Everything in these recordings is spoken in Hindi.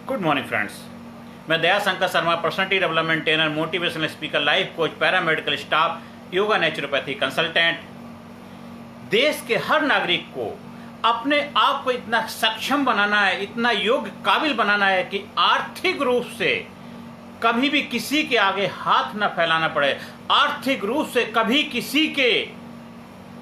Good morning friends. मैं Daya Shankar Sharma, personality development trainer, motivational speaker, life coach, paramedical staff, yoga naturopathy consultant. देश के हर नागरिक को अपने आप को इतना सक्षम बनाना है, इतना योग्य काबिल बनाना है कि आर्थिक रूप से कभी भी किसी के आगे हाथ न फैलाना पड़े, आर्थिक रूप से कभी किसी के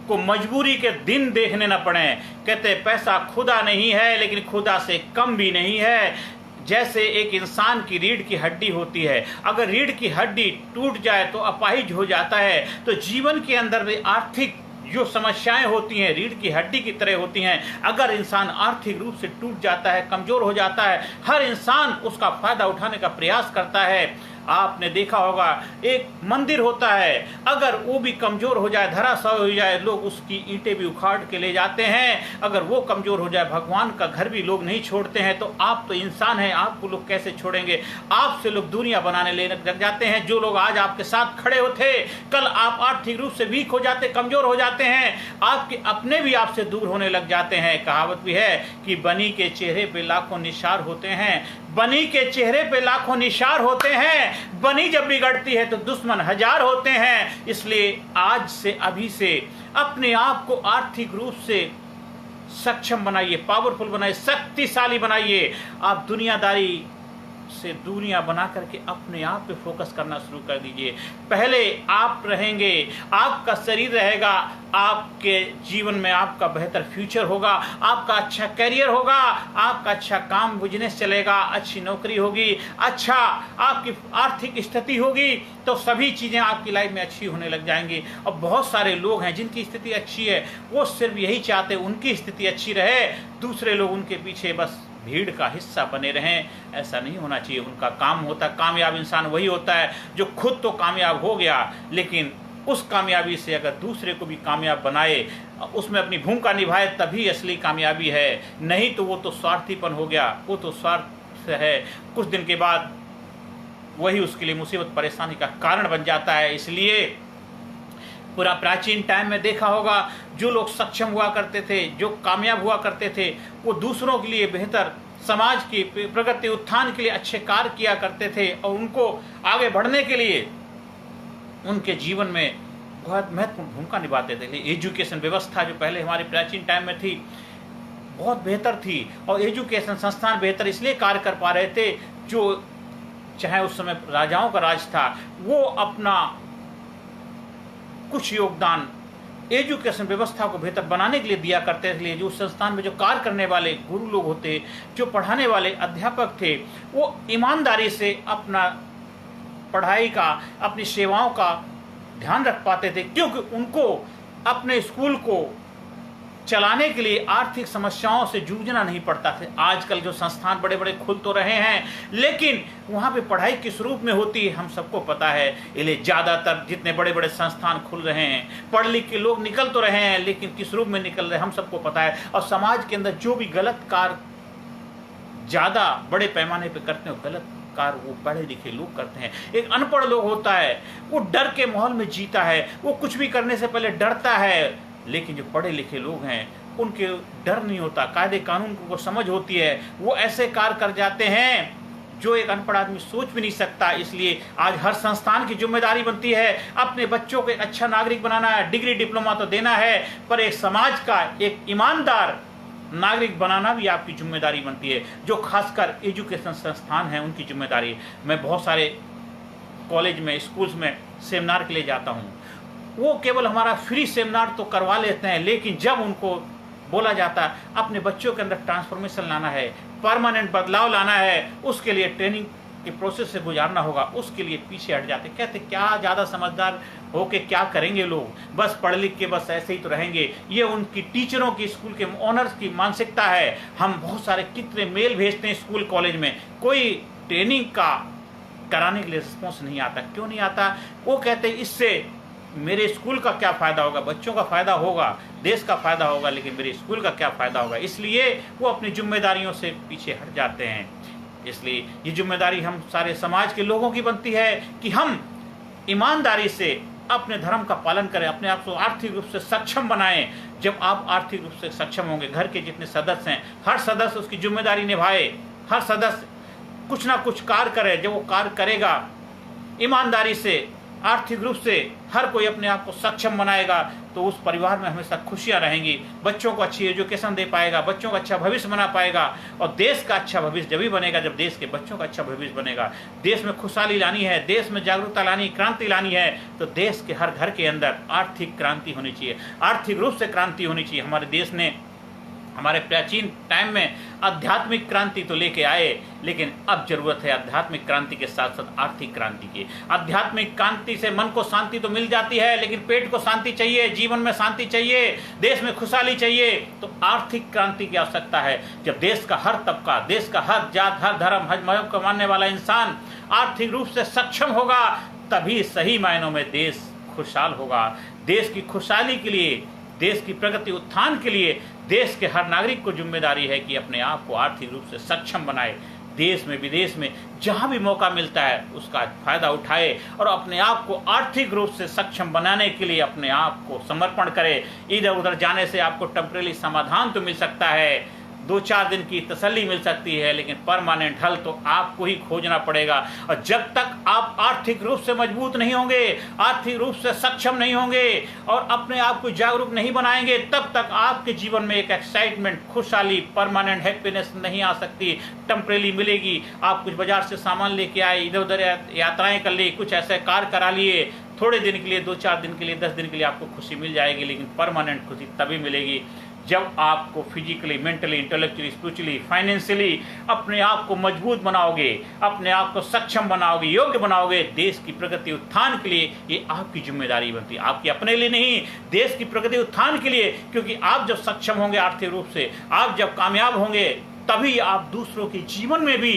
को मजबूरी के दिन देखने न पड़े। कहते पैसा खुदा नहीं है लेकिन खुदा से कम भी नहीं है। जैसे एक इंसान की रीढ़ की हड्डी होती है, अगर रीढ़ की हड्डी टूट जाए तो अपाहिज हो जाता है। तो जीवन के अंदर भी आर्थिक जो समस्याएं होती हैं रीढ़ की हड्डी की तरह होती हैं। अगर इंसान आर्थिक रूप से टूट जाता है, कमजोर हो जाता है, हर इंसान उसका फायदा उठाने का प्रयास करता है। आपने देखा होगा एक मंदिर होता है, अगर वो भी कमजोर हो जाए, धराशायी हो जाए, लोग उसकी ईंटें भी उखाड़ के ले जाते हैं। अगर वो कमजोर हो जाए, भगवान का घर भी लोग नहीं छोड़ते हैं। तो आप तो इंसान हैं, आपको लोग कैसे छोड़ेंगे? आपसे लोग दुनिया बनाने लग जाते हैं। जो लोग आज आपके साथ खड़े होते, कल आप आर्थिक रूप से वीक हो जाते, कमजोर हो जाते हैं, आपके अपने भी आपसे दूर होने लग जाते हैं। कहावत भी है कि बनी के चेहरे पे लाखों निशार होते हैं, बनी के चेहरे पे लाखों निशार होते हैं। बनी जब बिगड़ती है तो दुश्मन हजार होते हैं। इसलिए आज से, अभी से अपने आप को आर्थिक रूप से सक्षम बनाइए, पावरफुल बनाइए, शक्तिशाली बनाइए। आप दुनियादारी से दूरियां बना करके अपने आप पे फोकस करना शुरू कर दीजिए। पहले आप रहेंगे, आपका शरीर रहेगा, आपके जीवन में आपका बेहतर फ्यूचर होगा, आपका अच्छा करियर होगा, आपका अच्छा काम बिजनेस चलेगा, अच्छी नौकरी होगी, अच्छा आपकी आर्थिक स्थिति होगी, तो सभी चीज़ें आपकी लाइफ में अच्छी होने लग जाएंगी। और बहुत सारे लोग हैं जिनकी स्थिति अच्छी है, वो सिर्फ यही चाहते उनकी स्थिति अच्छी रहे, दूसरे लोग उनके पीछे बस भीड़ का हिस्सा बने रहें। ऐसा नहीं होना चाहिए। उनका काम होता है, कामयाब इंसान वही होता है जो खुद तो कामयाब हो गया, लेकिन उस कामयाबी से अगर दूसरे को भी कामयाब बनाए, उसमें अपनी भूमिका निभाए, तभी असली कामयाबी है। नहीं तो वो तो स्वार्थीपन हो गया, वो तो स्वार्थ है। कुछ दिन के बाद वही उसके लिए मुसीबत परेशानी का कारण बन जाता है। इसलिए पूरा प्राचीन टाइम में देखा होगा, जो लोग सक्षम हुआ करते थे, जो कामयाब हुआ करते थे, वो दूसरों के लिए बेहतर, समाज की प्रगति उत्थान के लिए अच्छे कार्य किया करते थे और उनको आगे बढ़ने के लिए उनके जीवन में बहुत महत्वपूर्ण भूमिका निभाते थे। एजुकेशन व्यवस्था जो पहले हमारे प्राचीन टाइम में थी बहुत बेहतर थी, और एजुकेशन संस्थान बेहतर इसलिए कार्य कर पा रहे थे, जो चाहे उस समय राजाओं का राज था, वो अपना कुछ योगदान एजुकेशन व्यवस्था को बेहतर बनाने के लिए दिया करते थे। जो संस्थान में जो कार्य करने वाले गुरु लोग होते, जो पढ़ाने वाले अध्यापक थे, वो ईमानदारी से अपना पढ़ाई का, अपनी सेवाओं का ध्यान रख पाते थे, क्योंकि उनको अपने स्कूल को चलाने के लिए आर्थिक समस्याओं से जूझना नहीं पड़ता था। आजकल जो संस्थान बड़े बड़े खुल तो रहे हैं, लेकिन वहाँ पे पढ़ाई किस रूप में होती है हम सबको पता है। इसलिए ज़्यादातर जितने बड़े बड़े संस्थान खुल रहे हैं, पढ़ लिख के लोग निकल तो रहे हैं, लेकिन किस रूप में निकल रहे हैं हम सबको पता है। और समाज के अंदर जो भी गलत कार्य ज़्यादा बड़े पैमाने पर करते हैं, गलत कार्य वो पढ़े लिखे लोग करते हैं। एक अनपढ़ लोग होता है, वो डर के माहौल में जीता है, वो कुछ भी करने से पहले डरता है। लेकिन जो पढ़े लिखे लोग हैं उनके डर नहीं होता, कायदे कानून को समझ होती है, वो ऐसे कार्य कर जाते हैं जो एक अनपढ़ आदमी सोच भी नहीं सकता। इसलिए आज हर संस्थान की जिम्मेदारी बनती है अपने बच्चों को एक अच्छा नागरिक बनाना है। डिग्री डिप्लोमा तो देना है, पर एक समाज का एक ईमानदार नागरिक बनाना भी आपकी जिम्मेदारी बनती है, जो खासकर एजुकेशन संस्थान हैं उनकी जिम्मेदारी। मैं बहुत सारे कॉलेज में, स्कूल्स में सेमिनार के लिए जाता हूँ, वो केवल हमारा फ्री सेमिनार तो करवा लेते हैं, लेकिन जब उनको बोला जाता है अपने बच्चों के अंदर ट्रांसफॉर्मेशन लाना है, परमानेंट बदलाव लाना है, उसके लिए ट्रेनिंग के प्रोसेस से गुजारना होगा, उसके लिए पीछे हट जाते। कहते क्या ज़्यादा समझदार हो के क्या करेंगे लोग, बस पढ़ लिख के बस ऐसे ही तो रहेंगे। ये उनकी टीचरों की, स्कूल के ऑनर्स की मानसिकता है। हम बहुत सारे कितने मेल भेजते हैं स्कूल कॉलेज में, कोई ट्रेनिंग का कराने के लिए रिस्पॉन्स नहीं आता। क्यों नहीं आता? वो कहते इससे मेरे स्कूल का क्या फ़ायदा होगा, बच्चों का फ़ायदा होगा, देश का फ़ायदा होगा, लेकिन मेरे स्कूल का क्या फ़ायदा होगा। इसलिए वो अपनी जिम्मेदारियों से पीछे हट जाते हैं। इसलिए ये जिम्मेदारी हम सारे समाज के लोगों की बनती है कि हम ईमानदारी से अपने धर्म का पालन करें, अपने आप को आर्थिक रूप से सक्षम बनाएं। जब आप आर्थिक रूप से सक्षम होंगे, घर के जितने सदस्य हैं, हर सदस्य उसकी जिम्मेदारी निभाए, हर सदस्य कुछ ना कुछ कार्य करे। जब वो कार्य करेगा ईमानदारी से, आर्थिक रूप से हर कोई अपने आप को सक्षम बनाएगा, तो उस परिवार में हमेशा खुशियां रहेंगी। बच्चों को अच्छी एजुकेशन दे पाएगा, बच्चों का अच्छा भविष्य बना पाएगा। और देश का अच्छा भविष्य जब भी बनेगा जब देश के बच्चों का अच्छा भविष्य बनेगा। देश में खुशहाली लानी है, देश में जागरूकता लानी, क्रांति लानी है, तो देश के हर घर के अंदर आर्थिक क्रांति होनी चाहिए, आर्थिक रूप से क्रांति होनी चाहिए। हमारे देश ने हमारे प्राचीन टाइम में आध्यात्मिक क्रांति तो लेके आए, लेकिन अब जरूरत है आध्यात्मिक क्रांति के साथ साथ आर्थिक क्रांति की। आध्यात्मिक क्रांति से मन को शांति तो मिल जाती है, लेकिन पेट को शांति चाहिए, जीवन में शांति चाहिए, देश में खुशहाली चाहिए, तो आर्थिक क्रांति की आवश्यकता है। जब देश का हर तबका, देश का हर जात, हर धर्म, हर मजहब को मानने वाला इंसान आर्थिक रूप से सक्षम होगा, तभी सही मायनों में देश खुशहाल होगा। देश की खुशहाली के लिए, देश की प्रगति उत्थान के लिए देश के हर नागरिक को जिम्मेदारी है कि अपने आप को आर्थिक रूप से सक्षम बनाए। देश में विदेश में जहां भी मौका मिलता है उसका फायदा उठाए और अपने आप को आर्थिक रूप से सक्षम बनाने के लिए अपने आप को समर्पण करे। इधर उधर जाने से आपको टेम्परेरी समाधान तो मिल सकता है, 2-4 दिन की तसल्ली मिल सकती है, लेकिन परमानेंट हल तो आपको ही खोजना पड़ेगा। और जब तक आप आर्थिक रूप से मजबूत नहीं होंगे, आर्थिक रूप से सक्षम नहीं होंगे और अपने आप को जागरूक नहीं बनाएंगे, तब तक आपके जीवन में एक एक्साइटमेंट, खुशहाली, परमानेंट हैप्पीनेस नहीं आ सकती, टेम्परेरी मिलेगी। आप कुछ बाजार से सामान लेके आए, इधर उधर यात्राएं कर ली, कुछ ऐसे कार्य करा लिए, थोड़े दिन के लिए, 2-4 दिन के लिए, 10 दिन के लिए आपको खुशी मिल जाएगी, लेकिन परमानेंट खुशी तभी मिलेगी जब आपको physically, mentally, intellectually, spiritually, financially अपने आप को मजबूत बनाओगे, अपने आप को सक्षम बनाओगे, योग्य बनाओगे। देश की प्रगति उत्थान के लिए ये आपकी जिम्मेदारी बनती है, आपकी अपने लिए नहीं, देश की प्रगति उत्थान के लिए। क्योंकि आप जब सक्षम होंगे आर्थिक रूप से, आप जब कामयाब होंगे, तभी आप दूसरों के जीवन में भी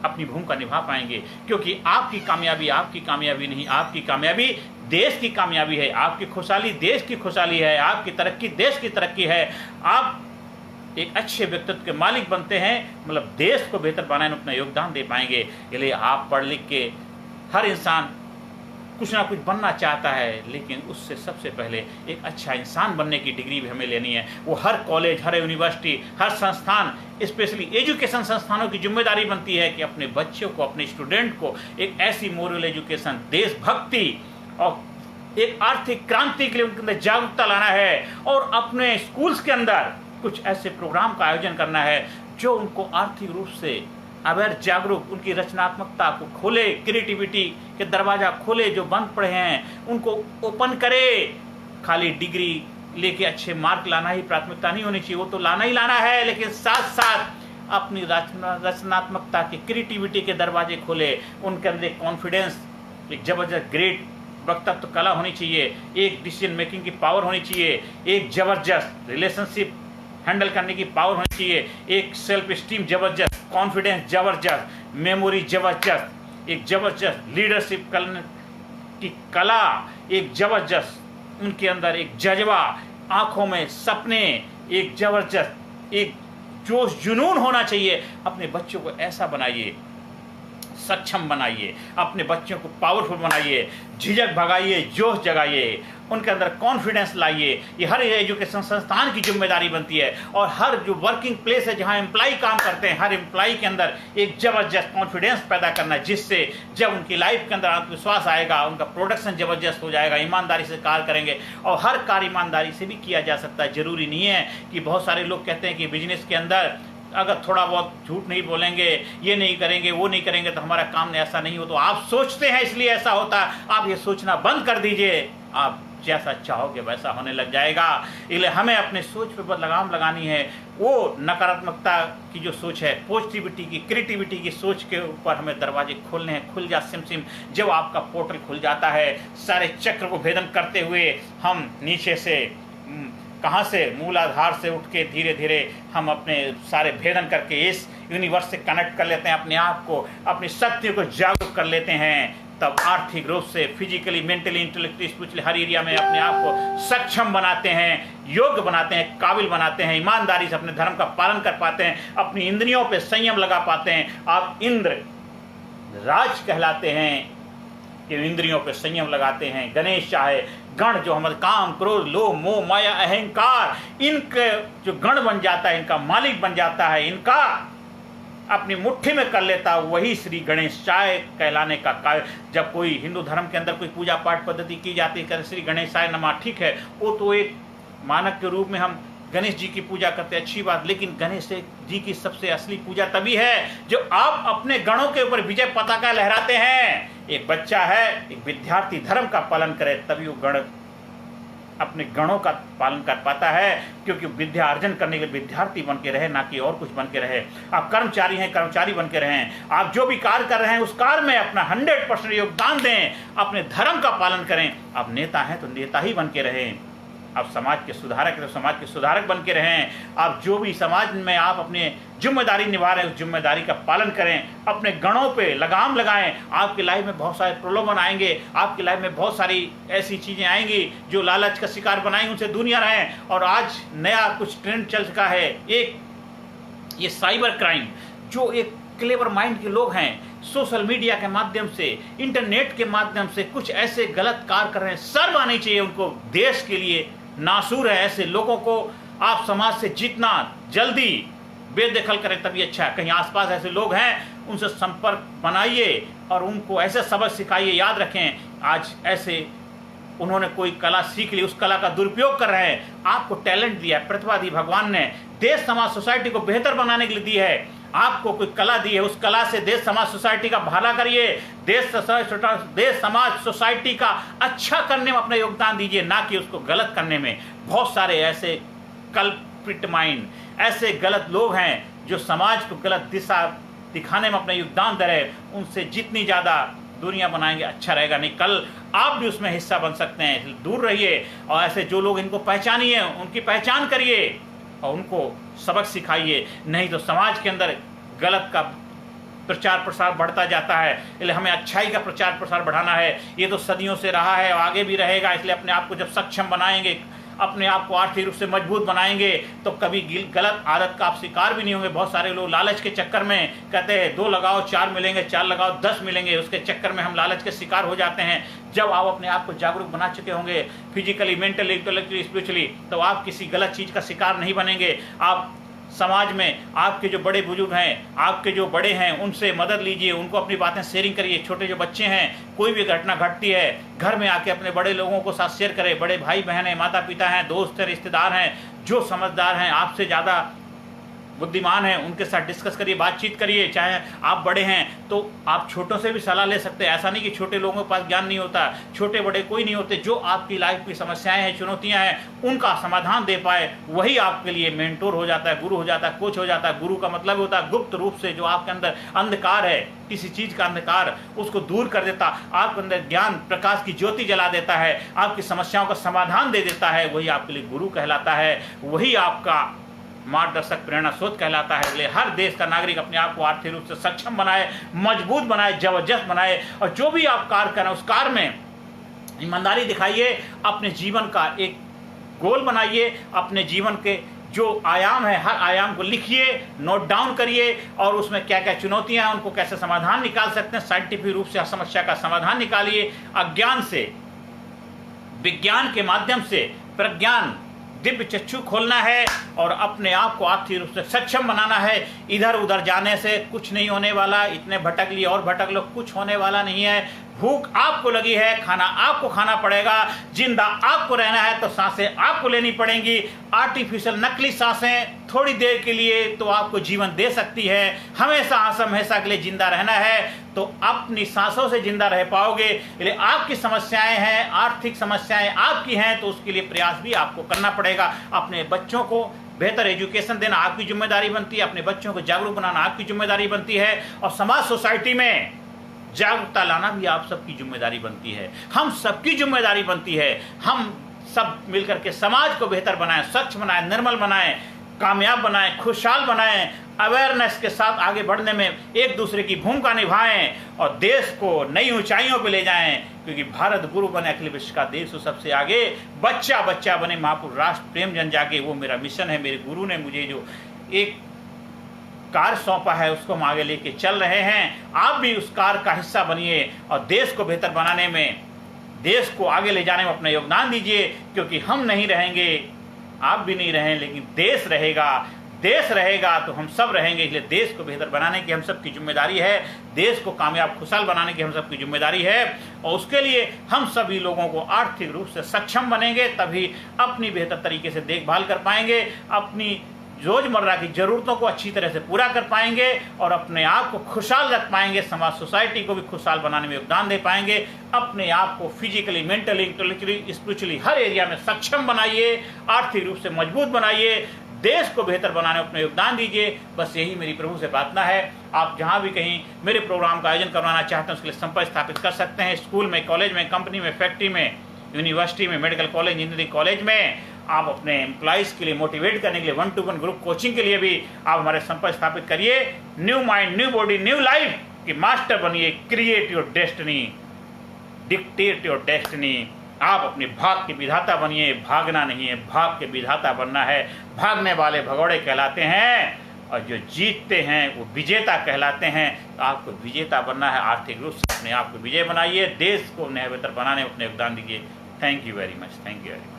अपनी भूमिका निभा पाएंगे। क्योंकि आपकी कामयाबी नहीं, आपकी कामयाबी देश की कामयाबी है, आपकी खुशहाली देश की खुशहाली है, आपकी तरक्की देश की तरक्की है। आप एक अच्छे व्यक्तित्व के मालिक बनते हैं, मतलब देश को बेहतर बनाने में अपना योगदान दे पाएंगे। इसलिए आप पढ़ लिख के, हर इंसान कुछ ना कुछ बनना चाहता है, लेकिन उससे सबसे पहले एक अच्छा इंसान बनने की डिग्री भी हमें लेनी है। वो हर कॉलेज, हर यूनिवर्सिटी, हर संस्थान, स्पेशली एजुकेशन संस्थानों की जिम्मेदारी बनती है कि अपने बच्चों को, अपने स्टूडेंट को एक ऐसी मोरल एजुकेशन, देशभक्ति और एक आर्थिक क्रांति के लिए उनके अंदर जागरूकता लाना है। और अपने स्कूल्स के अंदर कुछ ऐसे प्रोग्राम का आयोजन करना है जो उनको आर्थिक रूप से अवेयर, जागरूक, उनकी रचनात्मकता को खोले, क्रिएटिविटी के दरवाजा खोले, जो बंद पड़े हैं उनको ओपन करे। खाली डिग्री लेके अच्छे मार्क लाना ही प्राथमिकता नहीं होनी चाहिए, वो तो लाना ही लाना है, लेकिन साथ साथ अपनी रचनात्मकता की, क्रिएटिविटी के दरवाजे खोले। उनके अंदर एक कॉन्फिडेंस, एक जबरदस्त ग्रेट वक्तत्व कला होनी चाहिए, एक डिसीजन मेकिंग की पावर होनी चाहिए, एक जबरदस्त रिलेशनशिप हैंडल करने की पावर होनी चाहिए, एक सेल्फ स्टीम जबरदस्त, कॉन्फिडेंस जबरदस्त, मेमोरी जबरदस्त, एक जबरदस्त लीडरशिप करने की कला, एक जबरदस्त उनके अंदर एक जज्बा, आंखों में सपने, एक जबरदस्त एक जोश जुनून होना चाहिए। अपने बच्चों को ऐसा बनाइए, सक्षम बनाइए, अपने बच्चों को पावरफुल बनाइए, झिझक भगाइए, जोश जगाइए, उनके अंदर कॉन्फिडेंस लाइए। ये हर एजुकेशन संस्थान की जिम्मेदारी बनती है। और हर जो वर्किंग प्लेस है जहाँ एम्प्लॉय काम करते हैं, हर एम्प्लॉय के अंदर एक जबरदस्त कॉन्फिडेंस पैदा करना, जिससे जब उनकी लाइफ के अंदर आत्मविश्वास आएगा, उनका प्रोडक्शन जबरदस्त हो जाएगा, ईमानदारी से कार्य करेंगे। और हर कार्य ईमानदारी से भी किया जा सकता है। जरूरी नहीं है कि बहुत सारे लोग कहते हैं कि बिजनेस के अंदर अगर थोड़ा बहुत झूठ नहीं बोलेंगे, ये नहीं करेंगे, वो नहीं करेंगे तो हमारा काम ऐसा नहीं हो। तो आप सोचते हैं इसलिए ऐसा होता है। आप ये सोचना बंद कर दीजिए, आप जैसा चाहोगे वैसा होने लग जाएगा। इसलिए हमें अपने सोच पे लगाम लगानी है। वो नकारात्मकता की जो सोच है, पॉजिटिविटी की, क्रिएटिविटी की सोच के ऊपर हमें दरवाजे खोलने हैं। खुल जा सिम सिम, जब आपका पोर्टल खुल जाता है, सारे चक्र को भेदन करते हुए हम नीचे से, कहाँ से, मूलाधार से उठ के धीरे धीरे हम अपने सारे भेदन करके इस यूनिवर्स से कनेक्ट कर लेते हैं, अपने आप को, अपनी शक्ति को जागरूक कर लेते हैं। तब आर्थिक रूप से, फिजिकली, मेंटली, इंटेलेक्चुअली, स्पिरिचुअली हर एरिया में अपने आप को सक्षम बनाते हैं, योग्य बनाते हैं, काबिल बनाते हैं, ईमानदारी से अपने धर्म का पालन कर पाते हैं, अपनी इंद्रियों पे संयम लगा पाते हैं। आप इंद्र राज कहलाते हैं कि इंद्रियों पे संयम लगाते हैं। गणेश चाहे गण, जो हमारे काम, क्रोध, लोभ, मोह, माया, अहंकार, इनके जो गण बन जाता है, इनका मालिक बन जाता है, इनका अपनी मुट्ठी में कर लेता, वही श्री गणेशाय कहलाने का कार्य। जब कोई हिंदू धर्म के अंदर कोई पूजा पाठ पद्धति की जाती है, श्री गणेशाय नमः, ठीक है, वो तो एक मानक के रूप में हम गणेश जी की पूजा करते हैं, अच्छी बात, लेकिन गणेश जी की सबसे असली पूजा तभी है जो आप अपने गणों के ऊपर विजय पताका लहराते हैं। एक बच्चा है, एक विद्यार्थी धर्म का पालन करे, तभी वो गण अपने गणों का पालन कर पाता है, क्योंकि विद्या अर्जन करने के विद्यार्थी बन के रहे, ना कि और कुछ बन के रहे। आप कर्मचारी हैं, कर्मचारी बन के रहें। आप जो भी कार्य कर रहे हैं उस कार्य में अपना 100% योगदान दें, अपने धर्म का पालन करें। आप नेता हैं तो नेता ही बन के रहें। आप समाज के सुधारक हैं तो समाज के सुधारक बन के रहें। आप जो भी समाज में आप अपनी जिम्मेदारी निभा रहे हैं उस जिम्मेदारी का पालन करें, अपने गणों पे लगाम लगाएं। आपकी लाइफ में बहुत सारे प्रलोभन आएंगे, आपकी लाइफ में बहुत सारी ऐसी चीज़ें आएंगी जो लालच का शिकार बनाएंगे, उनसे दूरियां रहें। और आज नया कुछ ट्रेंड चल चुका है, एक ये साइबर क्राइम, जो एक क्लेवर माइंड के लोग हैं, सोशल मीडिया के माध्यम से, इंटरनेट के माध्यम से कुछ ऐसे गलत कार्य कर रहे हैं। शर्म आनी चाहिए उनको, देश के लिए नासूर है। ऐसे लोगों को आप समाज से जितना जल्दी बेदखल करें तभी अच्छा है। कहीं आसपास ऐसे लोग हैं, उनसे संपर्क बनाइए और उनको ऐसे सबक सिखाइए। याद रखें, आज ऐसे उन्होंने कोई कला सीख ली, उस कला का दुरुपयोग कर रहे हैं। आपको टैलेंट दिया, प्रतिभा दी भगवान ने, देश समाज सोसाइटी को बेहतर बनाने के लिए दी है। आपको कोई कला दी है, उस कला से देश समाज सोसाइटी का भला करिए, देश समाज सोसाइटी का अच्छा करने में अपना योगदान दीजिए, ना कि उसको गलत करने में। बहुत सारे ऐसे कल्प्रिट माइंड, ऐसे गलत लोग हैं जो समाज को गलत दिशा दिखाने में अपना योगदान दे रहे हैं। उनसे जितनी ज़्यादा दूरियां बनाएंगे अच्छा रहेगा, नहीं कल आप भी उसमें हिस्सा बन सकते हैं। दूर रहिए और ऐसे जो लोग इनको पहचानिए, उनकी पहचान करिए और उनको सबक सिखाइए, नहीं तो समाज के अंदर गलत का प्रचार प्रसार बढ़ता जाता है। इसलिए हमें अच्छाई का प्रचार प्रसार बढ़ाना है। ये तो सदियों से रहा है और आगे भी रहेगा। इसलिए अपने आप को जब सक्षम बनाएंगे, अपने आप को आर्थिक रूप से मजबूत बनाएंगे, तो कभी गलत आदत का आप शिकार भी नहीं होंगे। बहुत सारे लोग लालच के चक्कर में कहते हैं 2 लगाओ 4 मिलेंगे, 4 लगाओ 10 मिलेंगे, उसके चक्कर में हम लालच के शिकार हो जाते हैं। जब आप अपने आप को जागरूक बना चुके होंगे फिजिकली, मेंटली, इंटेलेक्चुअली, स्पिरिचुअली, तो आप किसी गलत चीज़ का शिकार नहीं बनेंगे। आप समाज में आपके जो बड़े बुजुर्ग हैं, आपके जो बड़े हैं, उनसे मदद लीजिए, उनको अपनी बातें शेयरिंग करिए। छोटे जो बच्चे हैं, कोई भी घटना घटती है घर में आके अपने बड़े लोगों को साथ शेयर करें। बड़े भाई बहन हैं, माता पिता हैं, दोस्त हैं, रिश्तेदार हैं, जो समझदार हैं, आपसे ज़्यादा बुद्धिमान हैं, उनके साथ डिस्कस करिए, बातचीत करिए। चाहे आप बड़े हैं तो आप छोटों से भी सलाह ले सकते हैं। ऐसा नहीं कि छोटे लोगों के पास ज्ञान नहीं होता, छोटे बड़े कोई नहीं होते। जो आपकी लाइफ की समस्याएं हैं, चुनौतियां हैं, उनका समाधान दे पाए, वही आपके लिए मेंटोर हो जाता है, गुरु हो जाता है, कोच हो जाता है। गुरु का मतलब होता है गुप्त रूप से जो आपके अंदर अंधकार है, किसी चीज़ का अंधकार, उसको दूर कर देता, आपके अंदर ज्ञान प्रकाश की ज्योति जला देता है, आपकी समस्याओं का समाधान दे देता है, वही आपके लिए गुरु कहलाता है, वही आपका मार्गदर्शक प्रेरणा स्रोत कहलाता है। इसलिए हर देश का नागरिक अपने आप को आर्थिक रूप से सक्षम बनाए, मजबूत बनाए, जबरदस्त बनाए, और जो भी आप कार्य करें उस कार्य में ईमानदारी दिखाइए। अपने जीवन का एक गोल बनाइए, अपने जीवन के जो आयाम है हर आयाम को लिखिए, नोट डाउन करिए, और उसमें क्या क्या चुनौतियां हैं, उनको कैसे समाधान निकाल सकते हैं, साइंटिफिक रूप से हर समस्या का समाधान निकालिए। अज्ञान से विज्ञान के माध्यम से प्रज्ञान दिव्य चक्षु खोलना है और अपने आप को आर्थिक रूप से सक्षम बनाना है। इधर उधर जाने से कुछ नहीं होने वाला, इतने भटक लिए और भटक लो, कुछ होने वाला नहीं है। भूख आपको लगी है, खाना आपको खाना पड़ेगा, जिंदा आपको रहना है तो सांसें आपको लेनी पड़ेंगी। आर्टिफिशियल नकली सांसें थोड़ी देर के लिए तो आपको जीवन दे सकती है, हमेशा हमेशा के लिए जिंदा रहना है तो अपनी सांसों से जिंदा रह पाओगे। इसलिए आपकी समस्याएं हैं, आर्थिक समस्याएं आपकी हैं, तो उसके लिए प्रयास भी आपको करना पड़ेगा। अपने बच्चों को बेहतर एजुकेशन देना आपकी जिम्मेदारी बनती है, अपने बच्चों को जागरूक बनाना आपकी जिम्मेदारी बनती है, और समाज सोसाइटी में जागरूकता लाना भी आप सबकी जिम्मेदारी बनती है, हम सबकी जिम्मेदारी बनती है। हम सब मिलकर के समाज को बेहतर बनाएं, स्वच्छ बनाएं, निर्मल बनाएं, कामयाब बनाएं, खुशहाल बनाएं, अवेयरनेस के साथ आगे बढ़ने में एक दूसरे की भूमिका निभाएं और देश को नई ऊंचाइयों पे ले जाएं, क्योंकि भारत गुरु बने अखिल विश्व का देश हो सबसे आगे, बच्चा बच्चा बने महापुरुष राष्ट्र प्रेम जन जागे, वो मेरा मिशन है। मेरे गुरु ने मुझे जो एक कार्य सौंपा है उसको हम आगे लेके चल रहे हैं। आप भी उस कार्य का हिस्सा बनिए और देश को बेहतर बनाने में, देश को आगे ले जाने में अपना योगदान दीजिए, क्योंकि हम नहीं रहेंगे, आप भी नहीं रहें, लेकिन देश रहेगा। देश रहेगा तो हम सब रहेंगे, इसलिए देश को बेहतर बनाने की हम सब की जिम्मेदारी है, देश को कामयाब खुशहाल बनाने की हम सब की जिम्मेदारी है। और उसके लिए हम सभी लोगों को आर्थिक रूप से सक्षम बनेंगे, तभी अपनी बेहतर तरीके से देखभाल कर पाएंगे, अपनी रोजमर्रा की ज़रूरतों को अच्छी तरह से पूरा कर पाएंगे और अपने आप को खुशहाल रख पाएंगे, समाज सोसाइटी को भी खुशहाल बनाने में योगदान दे पाएंगे। अपने आप को फिजिकली, मेंटली, इंटेलेक्चुअली, स्पिरिचुअली हर एरिया में सक्षम बनाइए, आर्थिक रूप से मजबूत बनाइए, देश को बेहतर बनाने में अपना योगदान दीजिए। बस यही मेरी प्रभु से प्रार्थना है। आप जहाँ भी कहीं मेरे प्रोग्राम का आयोजन करवाना चाहते हैं उसके लिए संपर्क स्थापित कर सकते हैं। स्कूल में, कॉलेज में, कंपनी में, फैक्ट्री में, यूनिवर्सिटी में, मेडिकल कॉलेज, इंजीनियरिंग कॉलेज में आप अपने एम्प्लॉइज़ के लिए मोटिवेट करने के लिए 1-to-1 ग्रुप कोचिंग के लिए भी आप हमारे संपर्क स्थापित करिए। New mind, new body, new life की मास्टर बनिए। Create your destiny, dictate your destiny. आप अपने भाग के विधाता बनिए, भागना नहीं है, भाग के विधाता बनना है। भागने वाले भगौड़े कहलाते हैं और जो जीतते हैं वो विजेता कहलाते हैं। तो आपको विजेता बनना है, आर्थिक रूप से अपने आप को विजय बनाइए, देश को बेहतर बनाने में अपने योगदान दीजिए। Thank you very much, thank you very much.